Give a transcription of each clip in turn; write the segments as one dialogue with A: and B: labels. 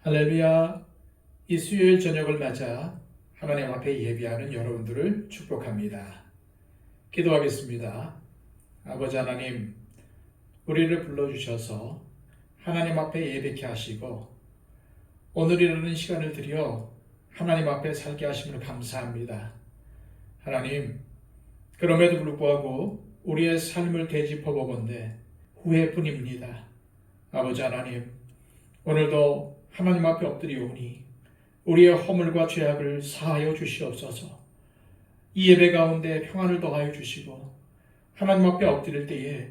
A: 할렐루야. 이 수요일 저녁을 맞아 하나님 앞에 예배하는 여러분들을 축복합니다. 기도하겠습니다. 아버지 하나님, 우리를 불러주셔서 하나님 앞에 예배케 하시고 오늘이라는 시간을 들여 하나님 앞에 살게 하심을 감사합니다. 하나님, 그럼에도 불구하고 우리의 삶을 되짚어 보건대 후회뿐입니다. 아버지 하나님, 오늘도 하나님 앞에 엎드리오니 우리의 허물과 죄악을 사하여 주시옵소서. 이 예배 가운데 평안을 더하여 주시고 하나님 앞에 엎드릴 때에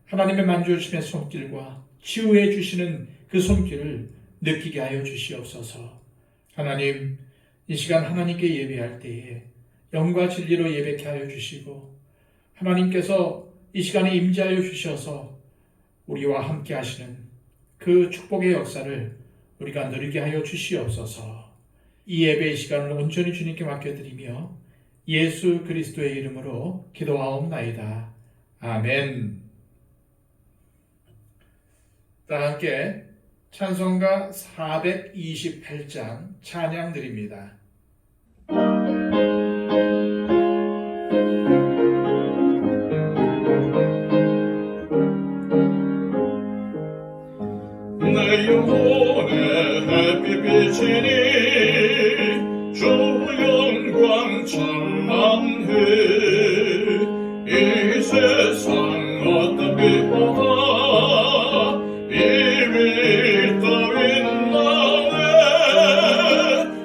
A: 하나님의 만져주심의 손길과 치유해 주시는 그 손길을 느끼게 하여 주시옵소서. 하나님, 이 시간 하나님께 예배할 때에 영과 진리로 예배케 하여 주시고 하나님께서 이 시간에 임재하여 주셔서 우리와 함께 하시는 그 축복의 역사를 우리가 누리게 하여 주시옵소서. 이 예배의 시간을 온전히 주님께 맡겨드리며 예수 그리스도의 이름으로 기도하옵나이다. 아멘. 다 함께 찬송가 428장 찬양 드립니다.
B: 내 영혼의 햇빛 비치니 주 영광 찬란해. 이 세상 어떤 빛보다 이미 떠인 나네.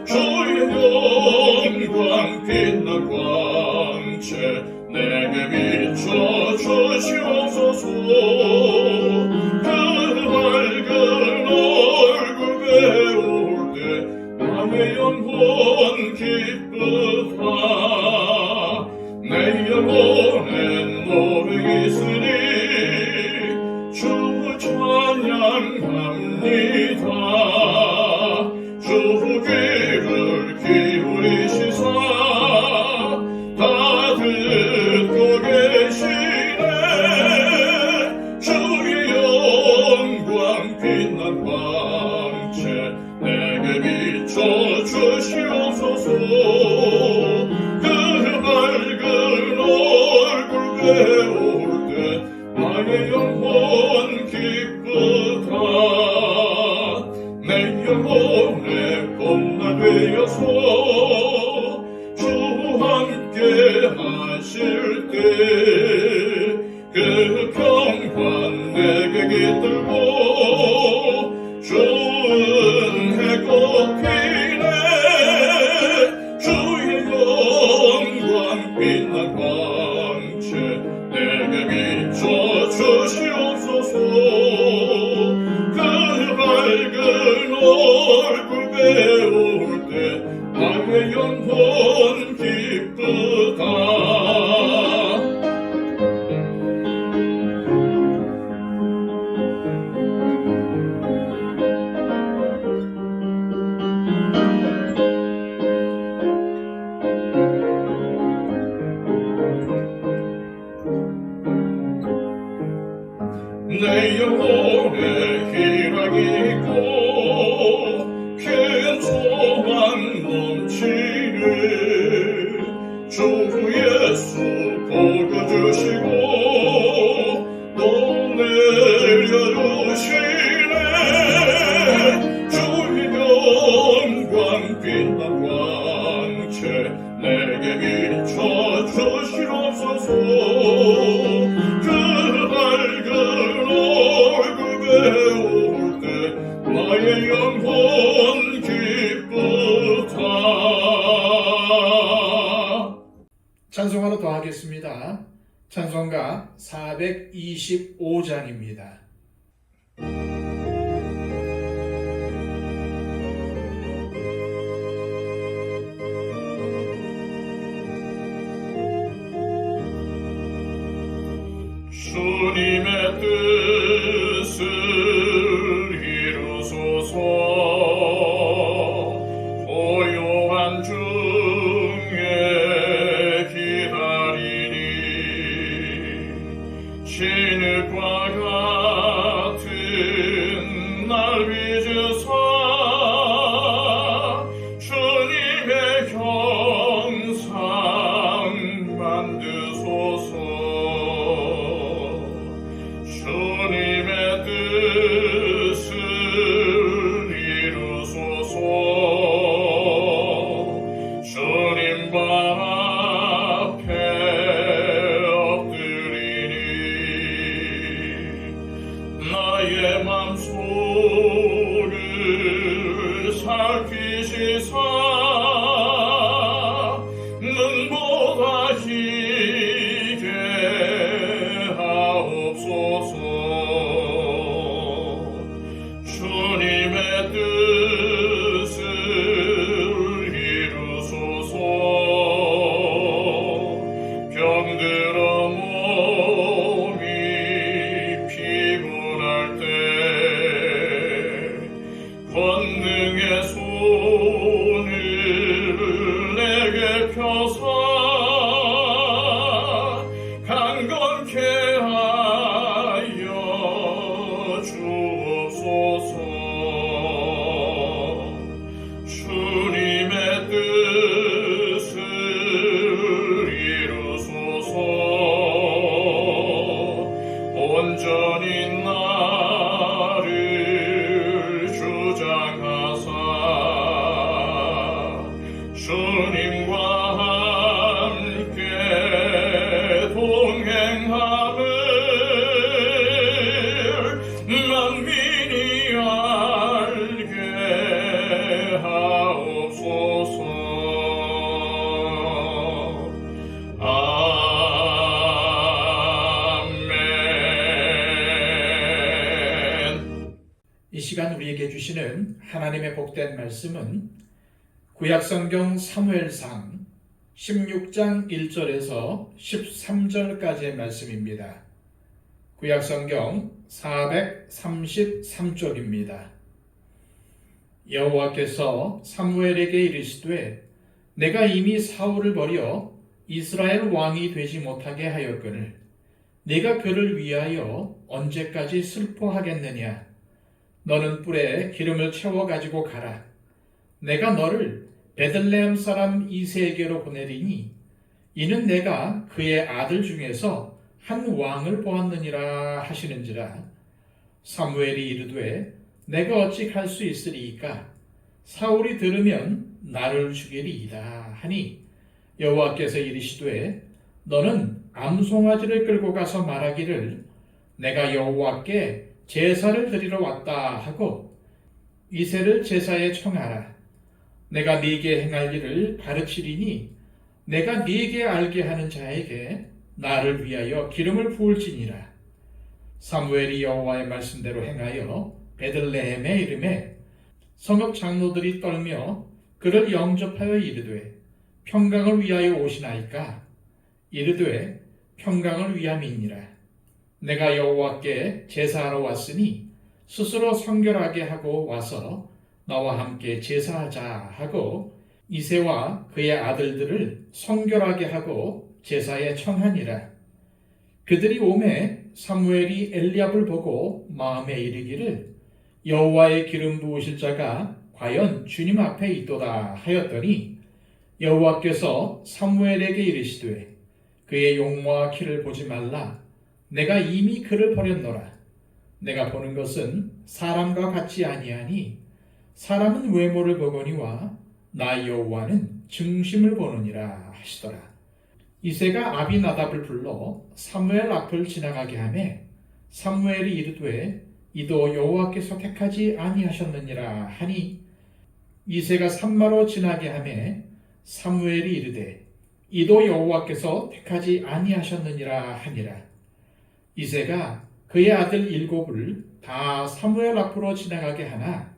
B: 주의 영광 빛난 광채 내게 비춰 주시옵소서. 내 영혼 기쁘다. 내 영혼엔 노래 있으니 주 찬양합니다. 주 귀를 기울이시사 다 듣고 계시네. 주의 영광 빛난 광채 내게 비춰 주시옵소서. 그 밝은 얼굴 배울 때 나의 영혼 기쁘다. 내 영혼의 봄날 되어서 주 함께 하실 때 그 평화 내게 깃들고 주은 해꽃 피네. 주의 영광 빛난 광채 내게 비춰 주시옵소서. 그 밝은 얼굴 배울 때 나의 영혼 기쁘다. 내 영혼에 희락이 있고 큰 소망 넘치네. 주 예수 보고 주시고 또 내려주시네. 주의 영광 빛난 광채 내게 비춰 주시옵소서. 그 밝은 얼굴 배울 때 나의 영혼 기쁘다.
A: 찬송 하나 더 하겠습니다. 찬송가 425장입니다.
B: 주님의 뜻을 이루소서. 고요한 중에 기다리니 진흙과 나의 맘속을 살피시사 눈보다 희게 하옵소서. 주님의 뜻을 이루소서. 병들어 몸이 피곤할 때 권능의 손을 내게 펴사 강건케 하여 주옵소서. 주님의 뜻을 이루소서. 온전히 나를 주장하사 주님과 함께 동행함을 만민이 알게 하옵소서. 아멘.
A: 이 시간 우리에게 주시는 하나님의 복된 말씀은 구약성경 사무엘상 16장 1절에서 13절까지의 말씀입니다. 구약성경 433쪽입니다. 여호와께서 사무엘에게 이르시되 내가 이미 사울을 버려 이스라엘 왕이 되지 못하게 하였거늘 네가 그를 위하여 언제까지 슬퍼하겠느냐. 너는 뿔에 기름을 채워 가지고 가라. 내가 너를 베들레헴 사람 이새에게로 보내리니 이는 내가 그의 아들 중에서 한 왕을 보았느니라 하시는지라. 사무엘이 이르되 내가 어찌 갈 수 있으리이까. 사울이 들으면 나를 죽이리이다 하니 여호와께서 이르시되 너는 암송아지를 끌고 가서 말하기를 내가 여호와께 제사를 드리러 왔다 하고 이새를 제사에 청하라. 내가 네게 행할 일을 가르치리니 내가 네게 알게 하는 자에게 나를 위하여 기름을 부을지니라. 사무엘이 여호와의 말씀대로 행하여 베들레헴에 이르매 성읍 장로들이 떨며 그를 영접하여 이르되 평강을 위하여 오시나이까. 이르되 평강을 위함이니라. 내가 여호와께 제사하러 왔으니 스스로 성결하게 하고 와서 나와 함께 제사하자 하고 이새와 그의 아들들을 성결하게 하고 제사에 청하니라. 그들이 오매 사무엘이 엘리압을 보고 마음에 이르기를 여호와의 기름 부으실 자가 과연 주님 앞에 있도다 하였더니 여호와께서 사무엘에게 이르시되 그의 용모와 키를 보지 말라. 내가 이미 그를 버렸노라. 내가 보는 것은 사람과 같지 아니하니 사람은 외모를 보거니와 나 여호와는 중심을 보느니라 하시더라. 이새가 아비나답을 불러 사무엘 앞을 지나가게 하매 사무엘이 이르되 이도 여호와께서 택하지 아니하셨느니라 하니 이새가 산마로 지나게 하매 사무엘이 이르되 이도 여호와께서 택하지 아니하셨느니라 하니라. 이새가 그의 아들 7을 다 사무엘 앞으로 지나가게 하나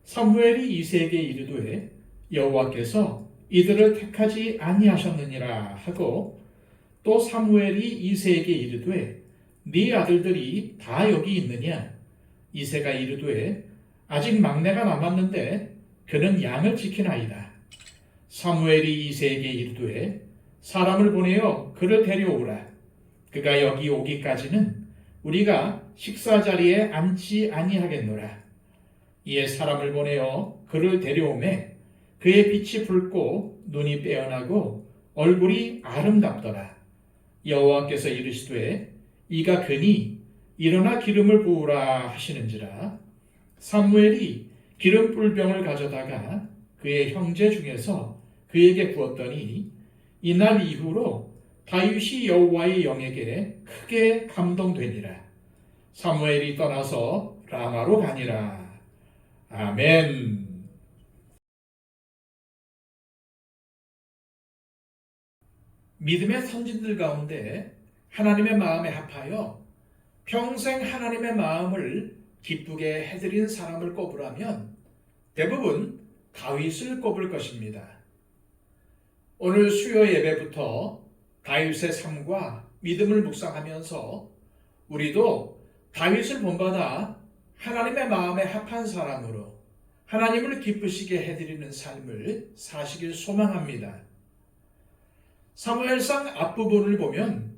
A: 사무엘이 이새에게 이르되 여호와께서 이들을 택하지 아니하셨느니라 하고 또 사무엘이 이새에게 이르되 네 아들들이 다 여기 있느냐. 이새가 이르되 아직 막내가 남았는데 그는 양을 지키나이다. 사무엘이 이새에게 이르되 사람을 보내어 그를 데려오라. 그가 여기 오기까지는 우리가 식사 자리에 앉지 아니하겠노라. 이에 사람을 보내어 그를 데려오매 그의 빛이 붉고 눈이 빼어나고 얼굴이 아름답더라. 여호와께서 이르시되 이가 그니 일어나 기름을 부으라 하시는지라. 사무엘이 기름 뿔병을 가져다가 그의 형제 중에서 그에게 부었더니 이날 이후로 다윗이 여호와의 영에게 크게 감동되니라. 사무엘이 떠나서 라마로 가니라. 아멘. 믿음의 선진들 가운데 하나님의 마음에 합하여 평생 하나님의 마음을 기쁘게 해드린 사람을 꼽으라면 대부분 다윗을 꼽을 것입니다. 오늘 수요 예배부터 다윗의 삶과 믿음을 묵상하면서 우리도 다윗을 본받아 하나님의 마음에 합한 사람으로 하나님을 기쁘시게 해드리는 삶을 사시길 소망합니다. 사무엘상 앞부분을 보면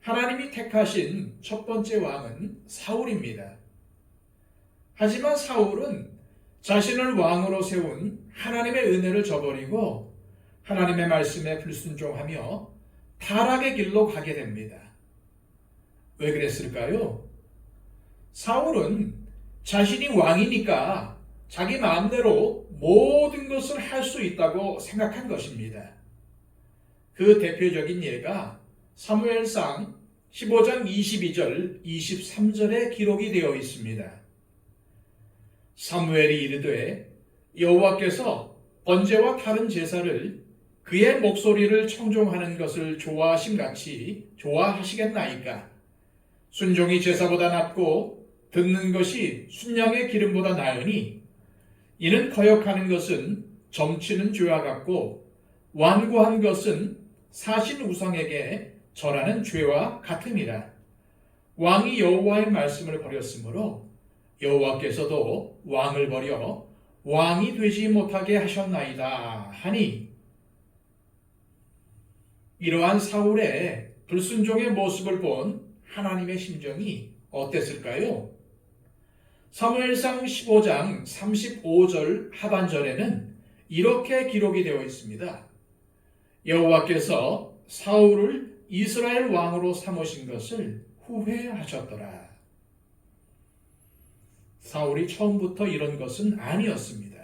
A: 하나님이 택하신 첫 번째 왕은 사울입니다. 하지만 사울은 자신을 왕으로 세운 하나님의 은혜를 저버리고 하나님의 말씀에 불순종하며 타락의 길로 가게 됩니다. 왜 그랬을까요? 사울은 자신이 왕이니까 자기 마음대로 모든 것을 할 수 있다고 생각한 것입니다. 그 대표적인 예가 사무엘상 15장 22절, 23절에 기록이 되어 있습니다. 사무엘이 이르되 여호와께서 번제와 다른 제사를 그의 목소리를 청종하는 것을 좋아하심같이 좋아하시겠나이까? 순종이 제사보다 낫고 듣는 것이 순양의 기름보다 나으니 이는 거역하는 것은 점치는 죄와 같고 완고한 것은 사신 우상에게 절하는 죄와 같음이라. 왕이 여호와의 말씀을 버렸으므로 여호와께서도 왕을 버려 왕이 되지 못하게 하셨나이다 하니, 이러한 사울의 불순종의 모습을 본 하나님의 심정이 어땠을까요? 사무엘상 15장 35절 하반절에는 이렇게 기록이 되어 있습니다. 여호와께서 사울을 이스라엘 왕으로 삼으신 것을 후회하셨더라. 사울이 처음부터 이런 것은 아니었습니다.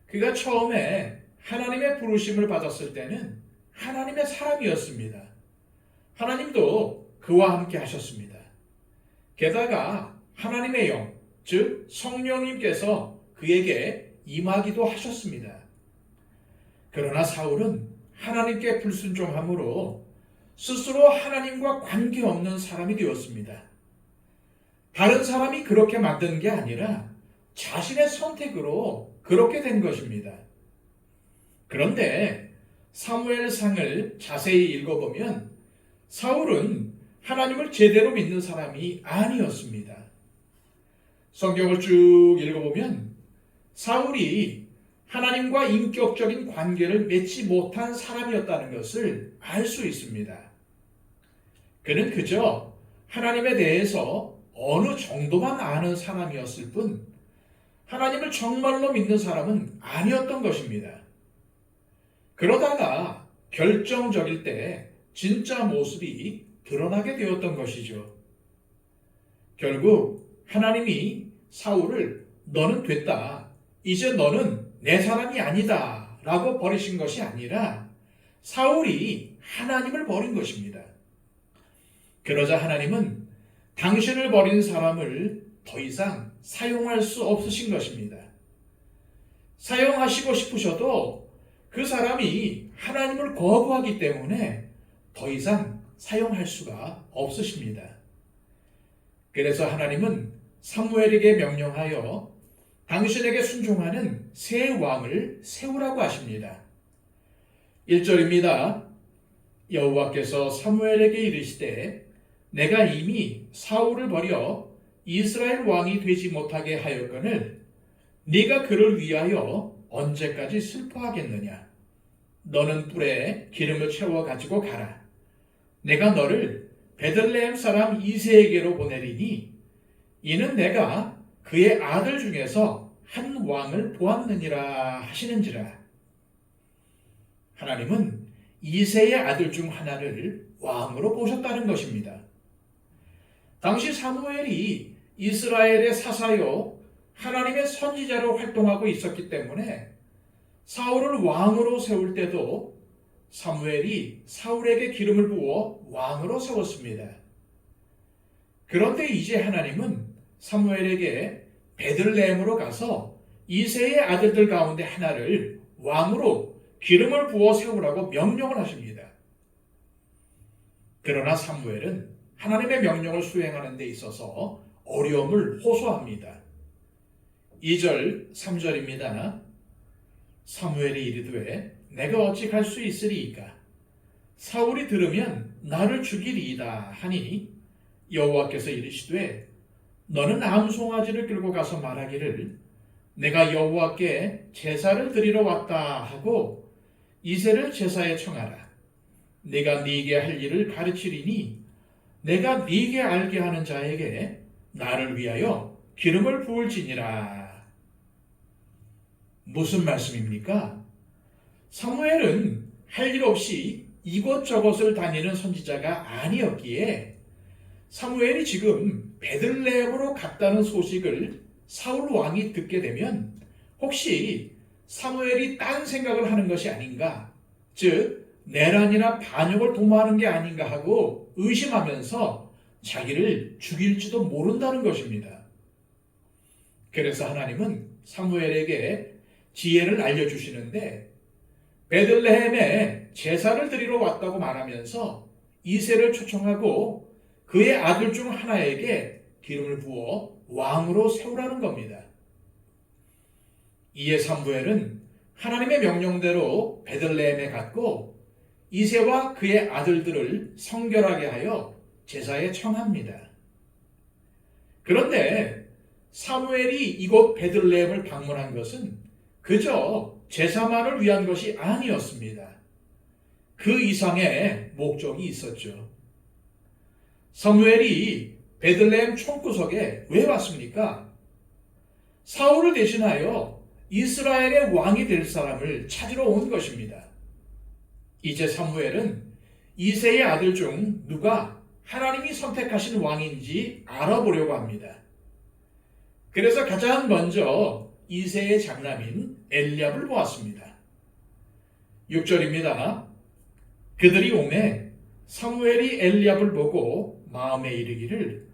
A: 그가 처음에 하나님의 부르심을 받았을 때는 하나님의 사람이었습니다. 하나님도 그와 함께 하셨습니다. 게다가 하나님의 영, 즉 성령님께서 그에게 임하기도 하셨습니다. 그러나 사울은 하나님께 불순종함으로 스스로 하나님과 관계없는 사람이 되었습니다. 다른 사람이 그렇게 만든 게 아니라 자신의 선택으로 그렇게 된 것입니다. 그런데 사무엘상을 자세히 읽어보면 사울은 하나님을 제대로 믿는 사람이 아니었습니다. 성경을 쭉 읽어보면 사울이 하나님과 인격적인 관계를 맺지 못한 사람이었다는 것을 알 수 있습니다. 그는 그저 하나님에 대해서 어느 정도만 아는 사람이었을 뿐 하나님을 정말로 믿는 사람은 아니었던 것입니다. 그러다가 결정적일 때 진짜 모습이 드러나게 되었던 것이죠. 결국 하나님이 사울을 너는 됐다, 이제 너는 내 사람이 아니다 라고 버리신 것이 아니라 사울이 하나님을 버린 것입니다. 그러자 하나님은 당신을 버린 사람을 더 이상 사용할 수 없으신 것입니다. 사용하시고 싶으셔도 그 사람이 하나님을 거부하기 때문에 더 이상 사용할 수가 없으십니다. 그래서 하나님은 사무엘에게 명령하여 당신에게 순종하는 새 왕을 세우라고 하십니다. 1절입니다. 여호와께서 사무엘에게 이르시되 내가 이미 사울을 버려 이스라엘 왕이 되지 못하게 하였거늘 네가 그를 위하여 언제까지 슬퍼하겠느냐? 너는 뿔에 기름을 채워 가지고 가라. 내가 너를 베들레헴 사람 이새에게로 보내리니 이는 내가 그의 아들 중에서 한 왕을 보았느니라 하시는지라. 하나님은 이새의 아들 중 하나를 왕으로 보셨다는 것입니다. 당시 사무엘이 이스라엘의 사사요 하나님의 선지자로 활동하고 있었기 때문에 사울을 왕으로 세울 때도 사무엘이 사울에게 기름을 부어 왕으로 세웠습니다. 그런데 이제 하나님은 사무엘에게 베들레헴으로 가서 이새의 아들들 가운데 하나를 왕으로 기름을 부어 세우라고 명령을 하십니다. 그러나 사무엘은 하나님의 명령을 수행하는 데 있어서 어려움을 호소합니다. 2절, 3절입니다. 사무엘이 이르되 내가 어찌 갈 수 있으리이까? 사울이 들으면 나를 죽이리이다 하니 여호와께서 이르시되 너는 암송아지를 끌고 가서 말하기를 내가 여호와께 제사를 드리러 왔다 하고 이새를 제사에 청하라. 내가 네게 할 일을 가르치리니 내가 네게 알게 하는 자에게 나를 위하여 기름을 부을지니라. 무슨 말씀입니까? 사무엘은 할 일 없이 이것저것을 다니는 선지자가 아니었기에 사무엘이 지금 베들레헴으로 갔다는 소식을 사울 왕이 듣게 되면 혹시 사무엘이 딴 생각을 하는 것이 아닌가, 즉 내란이나 반역을 도모하는 게 아닌가 하고 의심하면서 자기를 죽일지도 모른다는 것입니다. 그래서 하나님은 사무엘에게 지혜를 알려주시는데 베들레헴에 제사를 드리러 왔다고 말하면서 이새를 초청하고 그의 아들 중 하나에게 기름을 부어 왕으로 세우라는 겁니다. 이에 사무엘은 하나님의 명령대로 베들레헴에 갔고 이새와 그의 아들들을 성결하게 하여 제사에 청합니다. 그런데 사무엘이 이곳 베들레헴을 방문한 것은 그저 제사만을 위한 것이 아니었습니다. 그 이상의 목적이 있었죠. 사무엘이 베들레헴 총구석에 왜 왔습니까? 사울을 대신하여 이스라엘의 왕이 될 사람을 찾으러 온 것입니다. 이제 사무엘은 이새의 아들 중 누가 하나님이 선택하신 왕인지 알아보려고 합니다. 그래서 가장 먼저 이새의 장남인 엘리압을 보았습니다. 6절입니다. 그들이 오매 사무엘이 엘리압을 보고 마음에 이르기를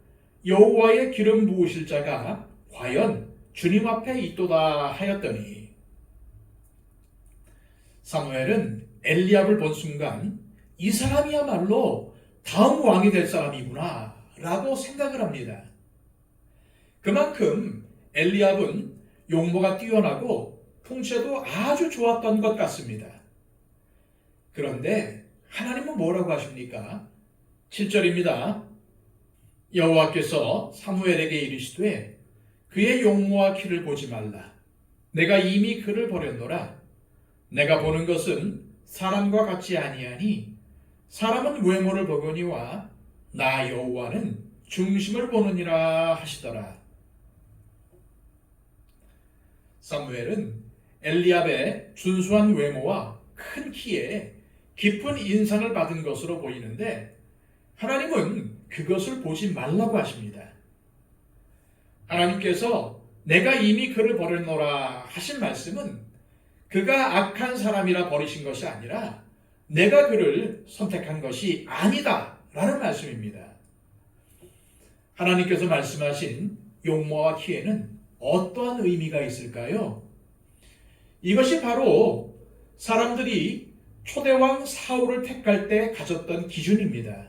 A: 여호와의 기름 부으실 자가 과연 주님 앞에 있도다 하였더니 사무엘은 엘리압을 본 순간 이 사람이야말로 다음 왕이 될 사람이구나 라고 생각을 합니다. 그만큼 엘리압은 용모가 뛰어나고 풍채도 아주 좋았던 것 같습니다. 그런데 하나님은 뭐라고 하십니까? 7절입니다. 여호와께서 사무엘에게 이르시되 그의 용모와 키를 보지 말라. 내가 이미 그를 버렸노라. 내가 보는 것은 사람과 같지 아니하니 사람은 외모를 보거니와 나 여호와는 중심을 보느니라 하시더라. 사무엘은 엘리압의 준수한 외모와 큰 키에 깊은 인상을 받은 것으로 보이는데 하나님은 그것을 보지 말라고 하십니다. 하나님께서 내가 이미 그를 버렸노라 하신 말씀은 그가 악한 사람이라 버리신 것이 아니라 내가 그를 선택한 것이 아니다 라는 말씀입니다. 하나님께서 말씀하신 용모와 키에는 어떠한 의미가 있을까요? 이것이 바로 사람들이 초대왕 사울을 택할 때 가졌던 기준입니다.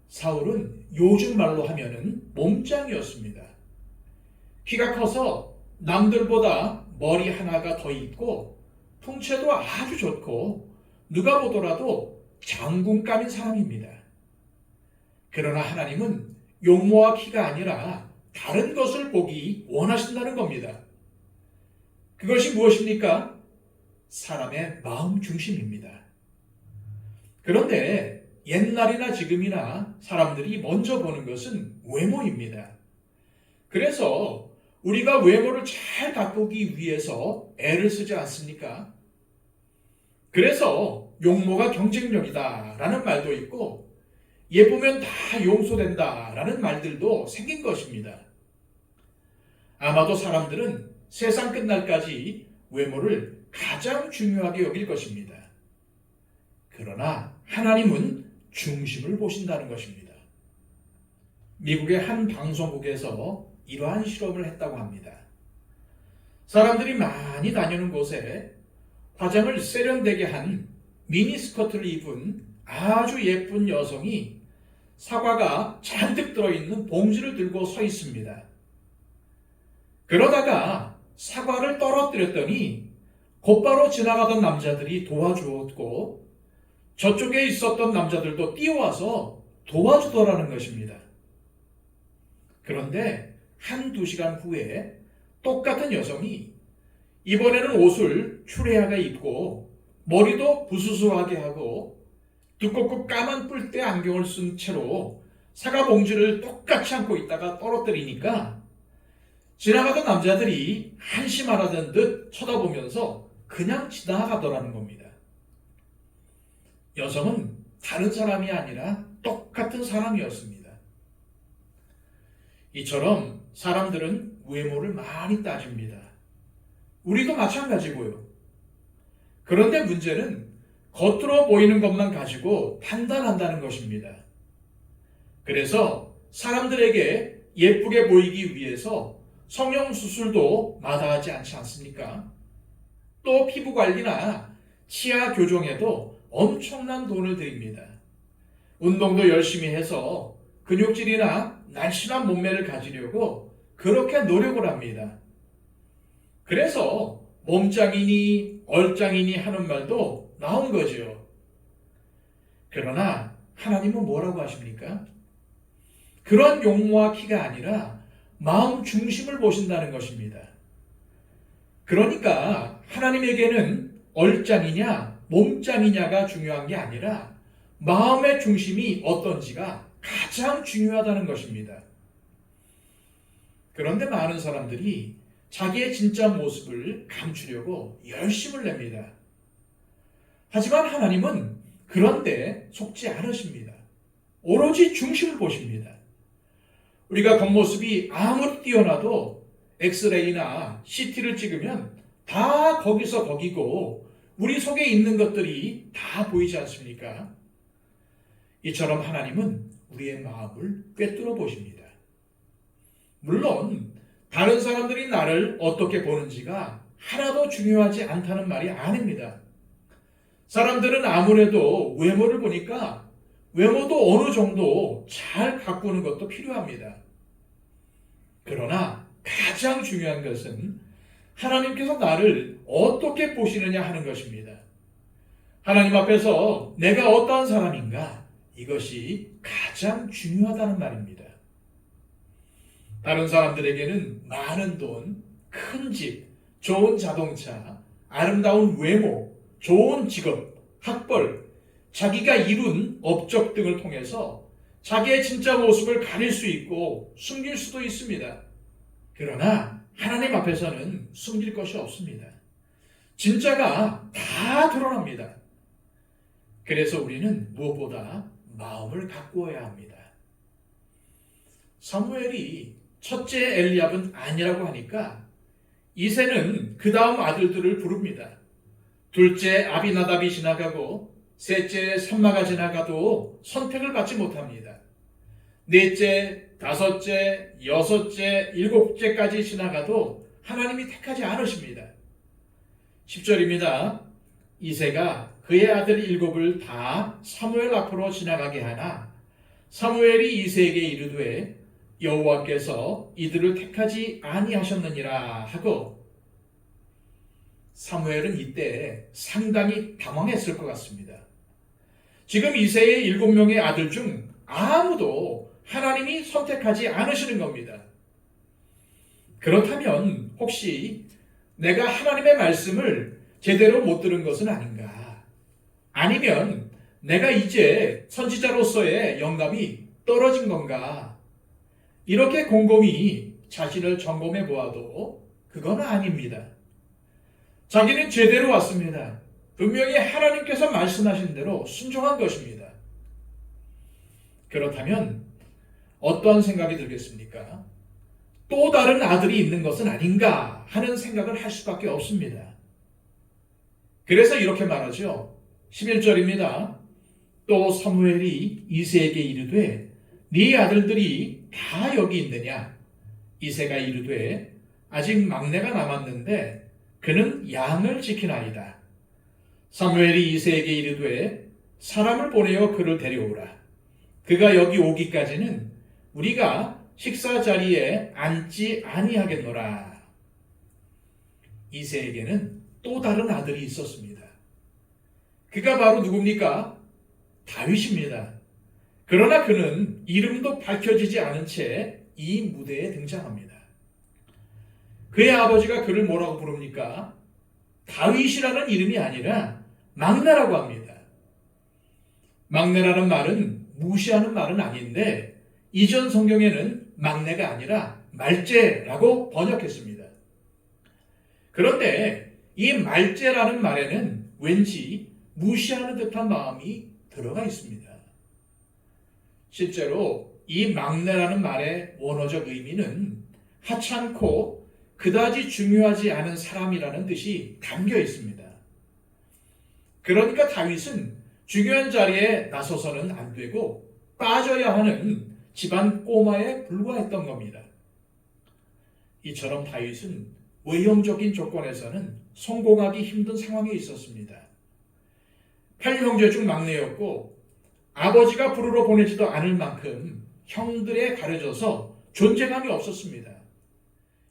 A: 사울은 요즘 말로 하면은 몸짱이었습니다. 키가 커서 남들보다 머리 하나가 더 있고 풍채도 아주 좋고 누가 보더라도 장군감인 사람입니다. 그러나 하나님은 용모와 키가 아니라 다른 것을 보기 원하신다는 겁니다. 그것이 무엇입니까? 사람의 마음 중심입니다. 그런데 옛날이나 지금이나 사람들이 먼저 보는 것은 외모입니다. 그래서 우리가 외모를 잘 가꾸기 위해서 애를 쓰지 않습니까? 그래서 용모가 경쟁력이다 라는 말도 있고 예쁘면 다 용서된다 라는 말들도 생긴 것입니다. 아마도 사람들은 세상 끝날까지 외모를 가장 중요하게 여길 것입니다. 그러나 하나님은 중심을 보신다는 것입니다. 미국의 한 방송국에서 이러한 실험을 했다고 합니다. 사람들이 많이 다니는 곳에 화장을 세련되게 한 미니스커트를 입은 아주 예쁜 여성이 사과가 잔뜩 들어있는 봉지를 들고 서 있습니다. 그러다가 사과를 떨어뜨렸더니 곧바로 지나가던 남자들이 도와주었고 저쪽에 있었던 남자들도 뛰어와서 도와주더라는 것입니다. 그런데 한두 시간 후에 똑같은 여성이 이번에는 옷을 추레하게 입고 머리도 부스스하게 하고 두껍고 까만 뿔대 안경을 쓴 채로 사과 봉지를 똑같이 안고 있다가 떨어뜨리니까 지나가던 남자들이 한심하라는 듯 쳐다보면서 그냥 지나가더라는 겁니다. 여성은 다른 사람이 아니라 똑같은 사람이었습니다. 이처럼 사람들은 외모를 많이 따집니다. 우리도 마찬가지고요. 그런데 문제는 겉으로 보이는 것만 가지고 판단한다는 것입니다. 그래서 사람들에게 예쁘게 보이기 위해서 성형수술도 마다하지 않지 않습니까? 또 피부관리나 치아 교정에도 엄청난 돈을 들입니다. 운동도 열심히 해서 근육질이나 날씬한 몸매를 가지려고 그렇게 노력을 합니다. 그래서 몸짱이니 얼짱이니 하는 말도 나온 거죠. 그러나 하나님은 뭐라고 하십니까? 그런 용모와 키가 아니라 마음 중심을 보신다는 것입니다. 그러니까 하나님에게는 얼짱이냐 몸짱이냐가 중요한 게 아니라 마음의 중심이 어떤지가 가장 중요하다는 것입니다. 그런데 많은 사람들이 자기의 진짜 모습을 감추려고 열심을 냅니다. 하지만 하나님은 그런데 속지 않으십니다. 오로지 중심을 보십니다. 우리가 겉모습이 아무리 뛰어나도 엑스레이나 CT를 찍으면 다 거기서 거기고 우리 속에 있는 것들이 다 보이지 않습니까? 이처럼 하나님은 우리의 마음을 꿰뚫어 보십니다. 물론 다른 사람들이 나를 어떻게 보는지가 하나도 중요하지 않다는 말이 아닙니다. 사람들은 아무래도 외모를 보니까 외모도 어느 정도 잘 가꾸는 것도 필요합니다. 그러나 가장 중요한 것은 하나님께서 나를 어떻게 보시느냐 하는 것입니다. 하나님 앞에서 내가 어떠한 사람인가, 이것이 가장 중요하다는 말입니다. 다른 사람들에게는 많은 돈, 큰 집, 좋은 자동차, 아름다운 외모, 좋은 직업, 학벌, 자기가 이룬 업적 등을 통해서 자기의 진짜 모습을 가릴 수 있고 숨길 수도 있습니다. 그러나 하나님 앞에서는 숨길 것이 없습니다. 진짜가 다 드러납니다. 그래서 우리는 무엇보다 마음을 가꾸어야 합니다. 사무엘이 첫째 엘리압은 아니라고 하니까 이새는 그 다음 아들들을 부릅니다. 둘째 아비나답이 지나가고 셋째 삼마가 지나가도 선택을 받지 못합니다. 넷째, 다섯째, 여섯째, 일곱째까지 지나가도 하나님이 택하지 않으십니다. 10절입니다. 이새가 그의 아들 일곱을 다 사무엘 앞으로 지나가게 하나 사무엘이 이새에게 이르되 여호와께서 이들을 택하지 아니하셨느니라 하고, 사무엘은 이때 상당히 당황했을 것 같습니다. 지금 이새의 7명의 아들 중 아무도 하나님이 선택하지 않으시는 겁니다. 그렇다면 혹시 내가 하나님의 말씀을 제대로 못 들은 것은 아닌가? 아니면 내가 이제 선지자로서의 영감이 떨어진 건가? 이렇게 곰곰이 자신을 점검해 보아도 그건 아닙니다. 자기는 제대로 왔습니다. 분명히 하나님께서 말씀하신 대로 순종한 것입니다. 그렇다면 어떠한 생각이 들겠습니까? 또 다른 아들이 있는 것은 아닌가 하는 생각을 할 수밖에 없습니다. 그래서 이렇게 말하죠. 11절입니다. 또 사무엘이 이새에게 이르되 네 아들들이 다 여기 있느냐? 이새가 이르되 아직 막내가 남았는데 그는 양을 지키나이다. 사무엘이 이새에게 이르되 사람을 보내어 그를 데려오라. 그가 여기 오기까지는 우리가 식사 자리에 앉지 아니하겠노라. 이새에게는 또 다른 아들이 있었습니다. 그가 바로 누굽니까? 다윗입니다. 그러나 그는 이름도 밝혀지지 않은 채 이 무대에 등장합니다. 그의 아버지가 그를 뭐라고 부릅니까? 다윗이라는 이름이 아니라 막내라고 합니다. 막내라는 말은 무시하는 말은 아닌데 이전 성경에는 막내가 아니라 말째라고 번역했습니다. 그런데 이 말째라는 말에는 왠지 무시하는 듯한 마음이 들어가 있습니다. 실제로 이 막내라는 말의 원어적 의미는 하찮고 그다지 중요하지 않은 사람이라는 뜻이 담겨 있습니다. 그러니까 다윗은 중요한 자리에 나서서는 안 되고 빠져야 하는 집안 꼬마에 불과했던 겁니다. 이처럼 다윗은 외형적인 조건에서는 성공하기 힘든 상황에 있었습니다. 8형제 중 막내였고 아버지가 부르러 보내지도 않을 만큼 형들에 가려져서 존재감이 없었습니다.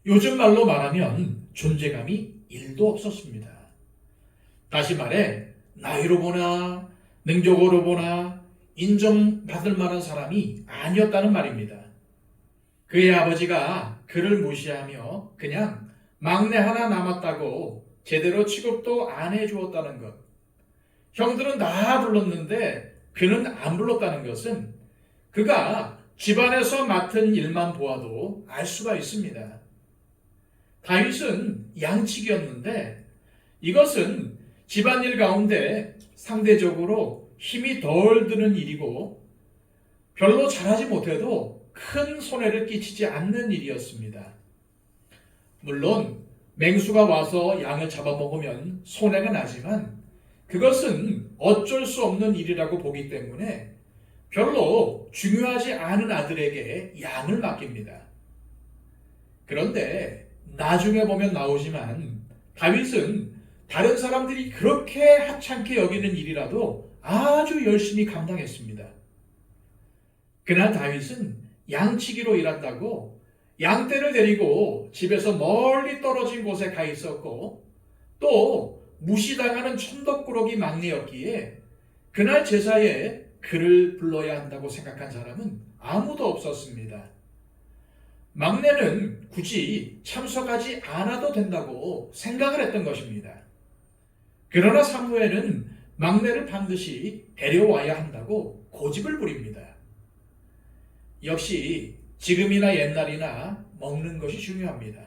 A: 요즘 말로 말하면 존재감이 1도 없었습니다. 다시 말해 나이로 보나 능력으로 보나 인정받을 만한 사람이 아니었다는 말입니다. 그의 아버지가 그를 무시하며 그냥 막내 하나 남았다고 제대로 취급도 안 해주었다는 것. 형들은 다 불렀는데 그는 안 불렀다는 것은 그가 집안에서 맡은 일만 보아도 알 수가 있습니다. 다윗은 양치기였는데 이것은 집안일 가운데 상대적으로 힘이 덜 드는 일이고 별로 잘하지 못해도 큰 손해를 끼치지 않는 일이었습니다. 물론 맹수가 와서 양을 잡아먹으면 손해가 나지만 그것은 어쩔 수 없는 일이라고 보기 때문에 별로 중요하지 않은 아들에게 양을 맡깁니다. 그런데 나중에 보면 나오지만 다윗은 다른 사람들이 그렇게 하찮게 여기는 일이라도 아주 열심히 감당했습니다. 그날 다윗은 양치기로 일한다고 양떼를 데리고 집에서 멀리 떨어진 곳에 가 있었고 또 무시당하는 천덕꾸러기 막내였기에 그날 제사에 그를 불러야 한다고 생각한 사람은 아무도 없었습니다. 막내는 굳이 참석하지 않아도 된다고 생각을 했던 것입니다. 그러나 사무엘은 막내를 반드시 데려와야 한다고 고집을 부립니다. 역시 지금이나 옛날이나 먹는 것이 중요합니다.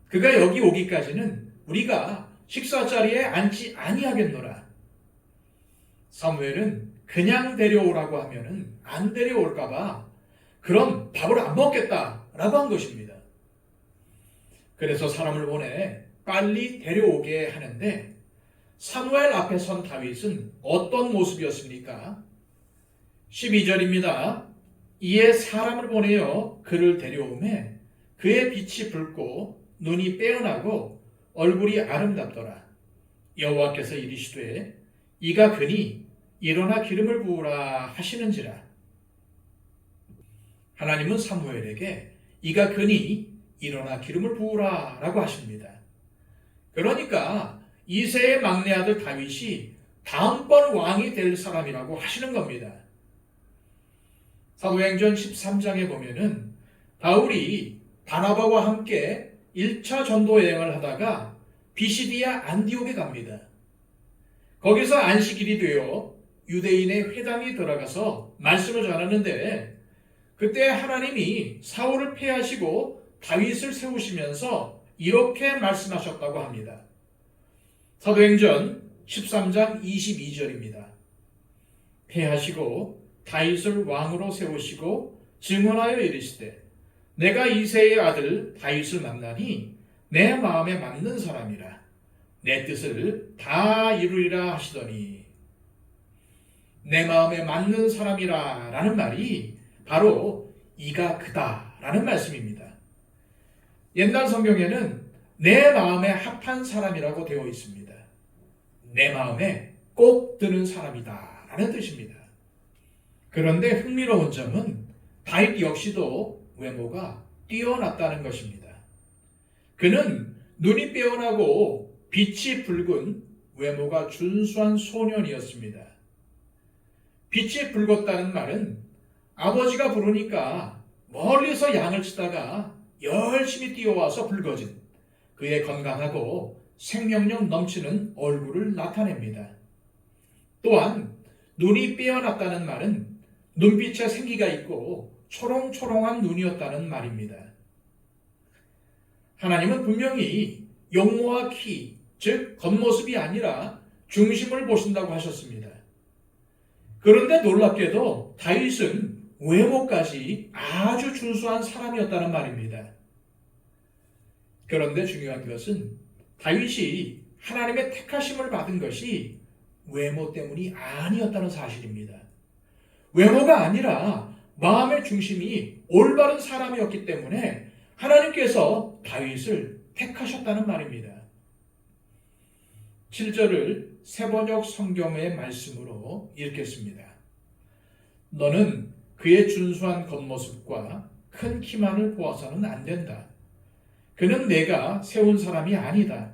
A: 그가 여기 오기까지는 우리가 식사 자리에 앉지 아니하겠노라. 사무엘은 그냥 데려오라고 하면은 안 데려올까봐 그럼 밥을 안 먹겠다라고 한 것입니다. 그래서 사람을 보내 빨리 데려오게 하는데 사무엘 앞에 선 다윗은 어떤 모습이었습니까? 12절입니다. 이에 사람을 보내어 그를 데려오매 그의 빛이 붉고 눈이 빼어나고 얼굴이 아름답더라. 여호와께서 이르시되 이가 그니 일어나 기름을 부으라 하시는지라. 하나님은 사무엘에게 이가 그니 일어나 기름을 부으라 라고 하십니다. 그러니까 이새의 막내 아들 다윗이 다음번 왕이 될 사람이라고 하시는 겁니다. 사도행전 13장에 보면은 바울이 바나바와 함께 1차 전도 여행을 하다가 비시디아 안디옥에 갑니다. 거기서 안식일이 되어 유대인의 회당에 들어가서 말씀을 전하는데 그때 하나님이 사울을 패하시고 다윗을 세우시면서 이렇게 말씀하셨다고 합니다. 사도행전 13장 22절입니다. 패하시고 다윗을 왕으로 세우시고 증언하여 이르시되 내가 이새의 아들 다윗을 만나니 내 마음에 맞는 사람이라 내 뜻을 다 이루리라 하시더니 내 마음에 맞는 사람이라 라는 말이 바로 이가 그다라는 말씀입니다. 옛날 성경에는 내 마음에 합한 사람이라고 되어 있습니다. 내 마음에 꼭 드는 사람이다 라는 뜻입니다. 그런데 흥미로운 점은 다윗 역시도 외모가 뛰어났다는 것입니다. 그는 눈이 빼어나고 빛이 붉은 외모가 준수한 소년이었습니다. 빛이 붉었다는 말은 아버지가 부르니까 멀리서 양을 치다가 열심히 뛰어와서 붉어진 그의 건강하고 생명력 넘치는 얼굴을 나타냅니다. 또한 눈이 빼어났다는 말은 눈빛에 생기가 있고 초롱초롱한 눈이었다는 말입니다. 하나님은 분명히 용모와 키, 즉 겉모습이 아니라 중심을 보신다고 하셨습니다. 그런데 놀랍게도 다윗은 외모까지 아주 준수한 사람이었다는 말입니다. 그런데 중요한 것은 다윗이 하나님의 택하심을 받은 것이 외모 때문이 아니었다는 사실입니다. 외모가 아니라 마음의 중심이 올바른 사람이었기 때문에 하나님께서 다윗을 택하셨다는 말입니다. 7절을 새번역 성경의 말씀으로 읽겠습니다. 너는 그의 준수한 겉모습과 큰 키만을 보아서는 안 된다. 그는 내가 세운 사람이 아니다.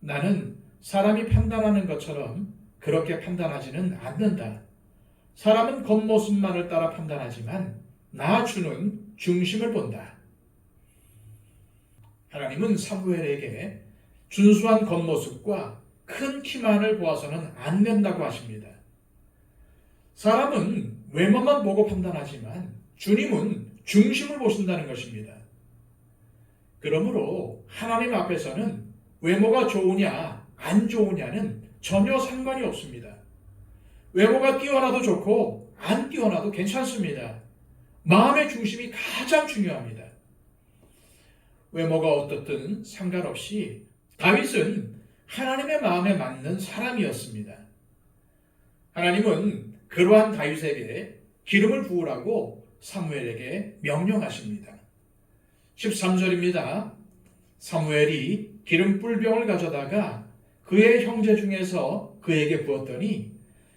A: 나는 사람이 판단하는 것처럼 그렇게 판단하지는 않는다. 사람은 겉모습만을 따라 판단하지만 나 주는 중심을 본다. 하나님은 사무엘에게 준수한 겉모습과 큰 키만을 보아서는 안 된다고 하십니다. 사람은 외모만 보고 판단하지만 주님은 중심을 보신다는 것입니다. 그러므로 하나님 앞에서는 외모가 좋으냐 안 좋으냐는 전혀 상관이 없습니다. 외모가 뛰어나도 좋고 안 뛰어나도 괜찮습니다. 마음의 중심이 가장 중요합니다. 외모가 어떻든 상관없이 다윗은 하나님의 마음에 맞는 사람이었습니다. 하나님은 그러한 다윗에게 기름을 부으라고 사무엘에게 명령하십니다. 13절입니다. 사무엘이 기름 뿔병을 가져다가 그의 형제 중에서 그에게 부었더니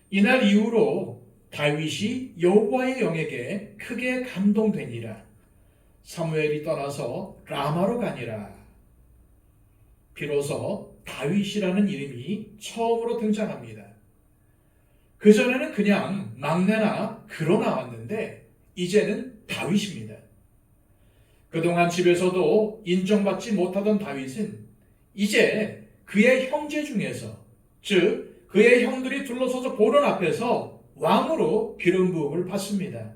A: 이날 이후로 다윗이 여호와의 영에게 크게 감동되니라. 사무엘이 떠나서 라마로 가니라. 비로소 다윗이라는 이름이 처음으로 등장합니다. 그전에는 그냥 막내나 그로 나왔는데 이제는 다윗입니다. 그동안 집에서도 인정받지 못하던 다윗은 이제 그의 형제 중에서, 즉 그의 형들이 둘러서서 보는 앞에서 왕으로 기름 부음을 받습니다.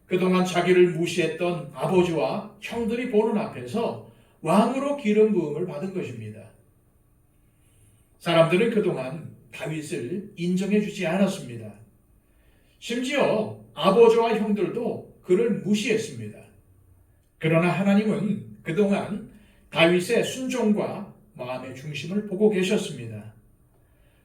A: 그동안 자기를 무시했던 아버지와 형들이 보는 앞에서 왕으로 기름 부음을 받은 것입니다. 사람들은 그동안 다윗을 인정해 주지 않았습니다. 심지어 아버지와 형들도 그를 무시했습니다. 그러나 하나님은 그동안 다윗의 순종과 마음의 중심을 보고 계셨습니다.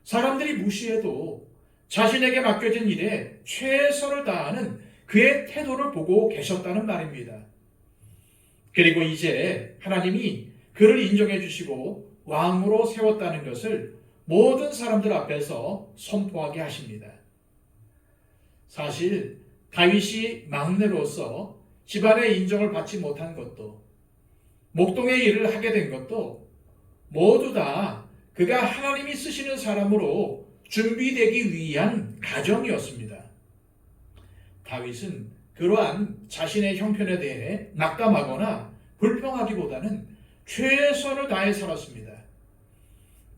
A: 사람들이 무시해도 자신에게 맡겨진 일에 최선을 다하는 그의 태도를 보고 계셨다는 말입니다. 그리고 이제 하나님이 그를 인정해 주시고 왕으로 세웠다는 것을 모든 사람들 앞에서 선포하게 하십니다. 사실 다윗이 막내로서 집안의 인정을 받지 못한 것도, 목동의 일을 하게 된 것도 모두 다 그가 하나님이 쓰시는 사람으로 준비되기 위한 과정이었습니다. 다윗은 그러한 자신의 형편에 대해 낙담하거나 불평하기보다는 최선을 다해 살았습니다.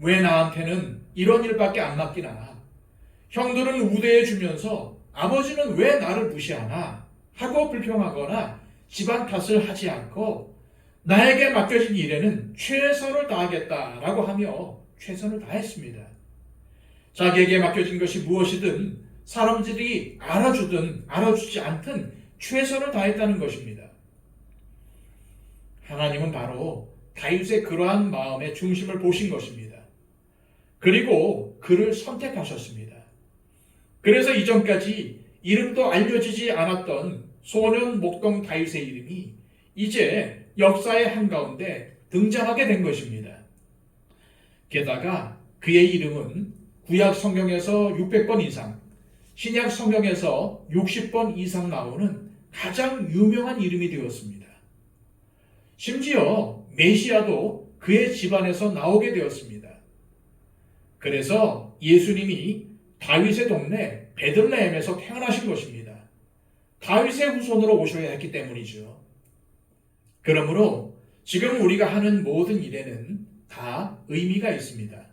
A: 왜 나한테는 이런 일밖에 안 맡기나? 형들은 우대해 주면서 아버지는 왜 나를 무시하나? 하고 불평하거나 집안 탓을 하지 않고 나에게 맡겨진 일에는 최선을 다하겠다라고 하며 최선을 다했습니다. 자기에게 맡겨진 것이 무엇이든 사람들이 알아주든 알아주지 않든 최선을 다했다는 것입니다. 하나님은 바로 다윗의 그러한 마음의 중심을 보신 것입니다. 그리고 그를 선택하셨습니다. 그래서 이전까지 이름도 알려지지 않았던 소년 목동 다윗의 이름이 이제 역사의 한가운데 등장하게 된 것입니다. 게다가 그의 이름은 구약 성경에서 600번 이상, 신약 성경에서 60번 이상 나오는 가장 유명한 이름이 되었습니다. 심지어 메시아도 그의 집안에서 나오게 되었습니다. 그래서 예수님이 다윗의 동네 베들레헴에서 태어나신 것입니다. 다윗의 후손으로 오셔야 했기 때문이죠. 그러므로 지금 우리가 하는 모든 일에는 다 의미가 있습니다.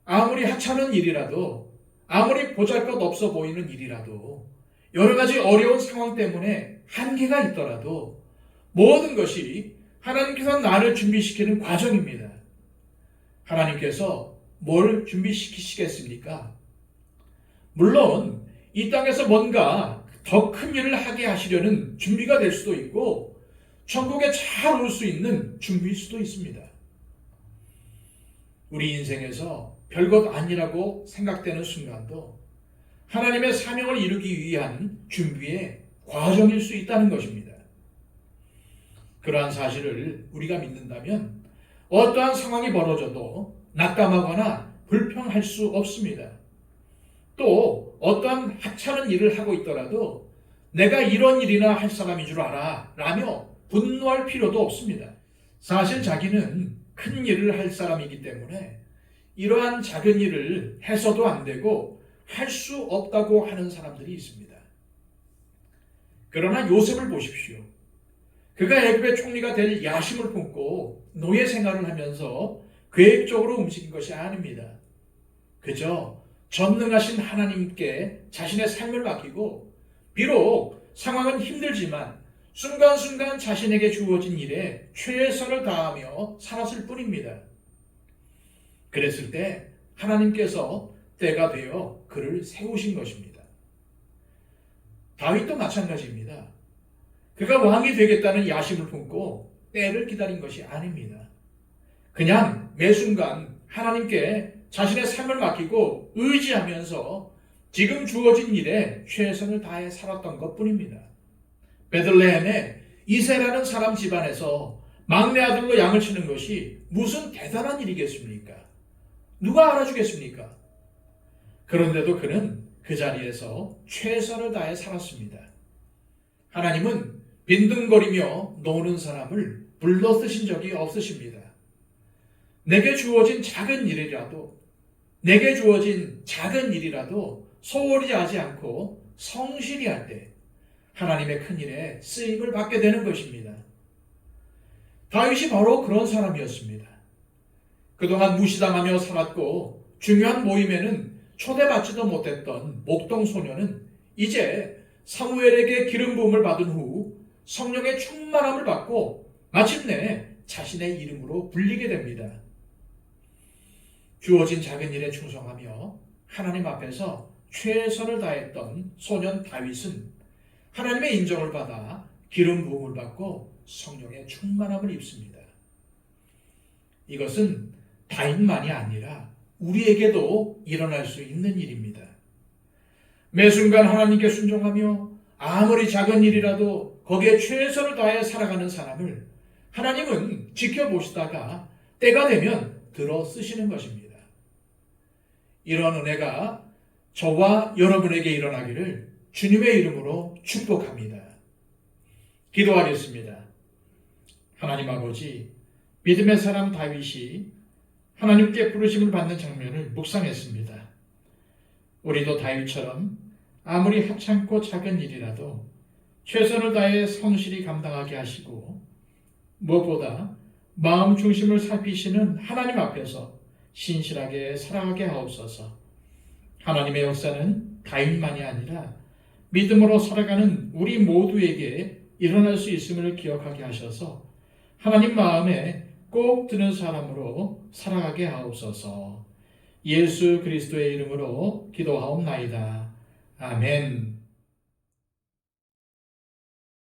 A: 아무리 하찮은 일이라도, 아무리 보잘것없어 보이는 일이라도, 여러 가지 어려운 상황 때문에 한계가 있더라도 모든 것이 하나님께서 나를 준비시키는 과정입니다. 하나님께서 뭘 준비시키시겠습니까? 물론 이 땅에서 뭔가 더 큰 일을 하게 하시려는 준비가 될 수도 있고 천국에 잘 올 수 있는 준비일 수도 있습니다. 우리 인생에서 별것 아니라고 생각되는 순간도 하나님의 사명을 이루기 위한 준비의 과정일 수 있다는 것입니다. 그러한 사실을 우리가 믿는다면 어떠한 상황이 벌어져도 낙담하거나 불평할 수 없습니다. 또 어떠한 하찮은 일을 하고 있더라도 내가 이런 일이나 할 사람인 줄 알아 라며 분노할 필요도 없습니다. 사실 자기는 큰 일을 할 사람이기 때문에 이러한 작은 일을 해서도 안 되고 할 수 없다고 하는 사람들이 있습니다. 그러나 요셉을 보십시오. 그가 애굽의 총리가 될 야심을 품고 노예 생활을 하면서 계획적으로 움직인 것이 아닙니다. 그저 전능하신 하나님께 자신의 삶을 맡기고 비록 상황은 힘들지만 순간순간 자신에게 주어진 일에 최선을 다하며 살았을 뿐입니다. 그랬을 때 하나님께서 때가 되어 그를 세우신 것입니다. 다윗도 마찬가지입니다. 그가 왕이 되겠다는 야심을 품고 때를 기다린 것이 아닙니다. 그냥 매 순간 하나님께 자신의 삶을 맡기고 의지하면서 지금 주어진 일에 최선을 다해 살았던 것뿐입니다. 베들레헴의 이새라는 사람 집안에서 막내 아들로 양을 치는 것이 무슨 대단한 일이겠습니까? 누가 알아주겠습니까? 그런데도 그는 그 자리에서 최선을 다해 살았습니다. 하나님은 빈둥거리며 노는 사람을 불러 쓰신 적이 없으십니다. 내게 주어진 작은 일이라도 소홀히 하지 않고 성실히 할 때 하나님의 큰 일에 쓰임을 받게 되는 것입니다. 다윗이 바로 그런 사람이었습니다. 그동안 무시당하며 살았고 중요한 모임에는 초대받지도 못했던 목동 소녀는 이제 사무엘에게 기름 부음을 받은 후 성령의 충만함을 받고 마침내 자신의 이름으로 불리게 됩니다. 주어진 작은 일에 충성하며 하나님 앞에서 최선을 다했던 소년 다윗은 하나님의 인정을 받아 기름 부음을 받고 성령의 충만함을 입습니다. 이것은 다윗만이 아니라 우리에게도 일어날 수 있는 일입니다. 매 순간 하나님께 순종하며 아무리 작은 일이라도 거기에 최선을 다해 살아가는 사람을 하나님은 지켜보시다가 때가 되면 들어 쓰시는 것입니다. 이런 은혜가 저와 여러분에게 일어나기를 주님의 이름으로 축복합니다. 기도하겠습니다. 하나님 아버지, 믿음의 사람 다윗이 하나님께 부르심을 받는 장면을 묵상했습니다. 우리도 다윗처럼 아무리 하찮고 작은 일이라도 최선을 다해 성실히 감당하게 하시고 무엇보다 마음 중심을 살피시는 하나님 앞에서 신실하게 살아가게 하옵소서. 하나님의 역사는 다윗만이 아니라 믿음으로 살아가는 우리 모두에게 일어날 수 있음을 기억하게 하셔서 하나님 마음에 꼭 드는 사람으로 살아가게 하옵소서. 예수 그리스도의 이름으로 기도하옵나이다. 아멘.